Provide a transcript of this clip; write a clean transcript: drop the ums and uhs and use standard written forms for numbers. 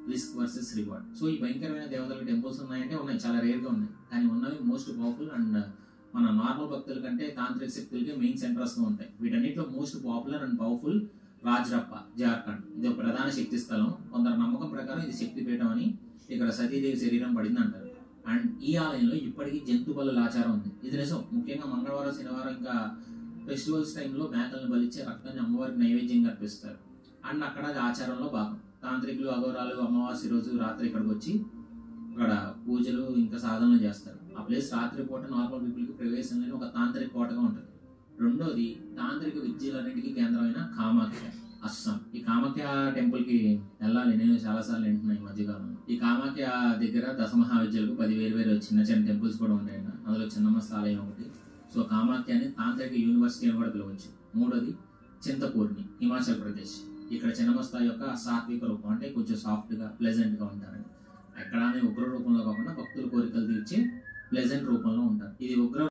Risk versus reward. So ఈ భయంకరమైన దేవతల టెంపుల్స్ ఉన్నాయంటే ఉన్నాయి, చాలా రేర్గా ఉన్నాయి. కానీ ఉన్నవి మోస్ట్ పవర్ఫుల్ అండ్ మన నార్మల్ భక్తుల కంటే తాంత్రిక శక్తులకే మెయిన్ సెంటర్స్గా ఉంటాయి. వీటన్నిటిలో most popular and powerful Rajrappa, Jharkhand. ఇది ఒక ప్రధాన శక్తి స్థలం. కొందరు నమ్మకం ప్రకారం ఇది శక్తిపీఠం అని. ఇక్కడ సతీదేవి శరీరం పడింది అంటారు. అండ్ ఈ ఆలయంలో ఇప్పటికీ జంతు బలుల ఆచారం ఉంది. ఇది నిజం. ముఖ్యంగా మంగళవారం, శనివారం ఇంకా ఫెస్టివల్స్ టైంలో మేకలను బలిచ్చే రక్తాన్ని అమ్మవారికి నైవేద్యంగా అర్పిస్తారు. అండ్ అక్కడ అది ఆచారంలో భాగం. తాంత్రికులు, అఘోరాలు అమావాస్య రోజు రాత్రి ఇక్కడికి వచ్చి అక్కడ పూజలు ఇంకా సాధనలు చేస్తారు. ఆ ప్లేస్ రాత్రి పూట నార్మల్ పీపుల్కి ప్రవేశం లేని ఒక తాంత్రిక కోటగా ఉంటుంది. రెండోది తాంత్రిక విద్యలన్నిటికీ కేంద్రమైన కామాఖ్య, అస్సాం. ఈ కామాఖ్య టెంపుల్కి వెళ్ళాలి, నేను చాలాసార్లు వింటున్నాను ఈ మధ్యకాలంలో. ఈ కామాఖ్య దగ్గర దశమహావిద్యలకు 10 వేరు చిన్న చిన్న టెంపుల్స్ కూడా ఉంటాయి. అందులో చిన్నమస్త ఆలయం ఒకటి. సో కామాఖ్యని తాంత్రిక యూనివర్సిటీ అని కూడా పిలవచ్చు. మూడోది చింతపూర్ణి, హిమాచల్ ప్రదేశ్. ఇక్కడ చిన్నమస్తా యొక్క సాత్విక రూపం, అంటే కొంచెం సాఫ్ట్గా ప్లెజెంట్గా ఉంటారని. ఎక్కడానే ఉగ్ర రూపంలో కాకుండా భక్తుల కోరికలు తీర్చే ప్లెజెంట్ రూపంలో ఉంటారు. ఇది ఉగ్ర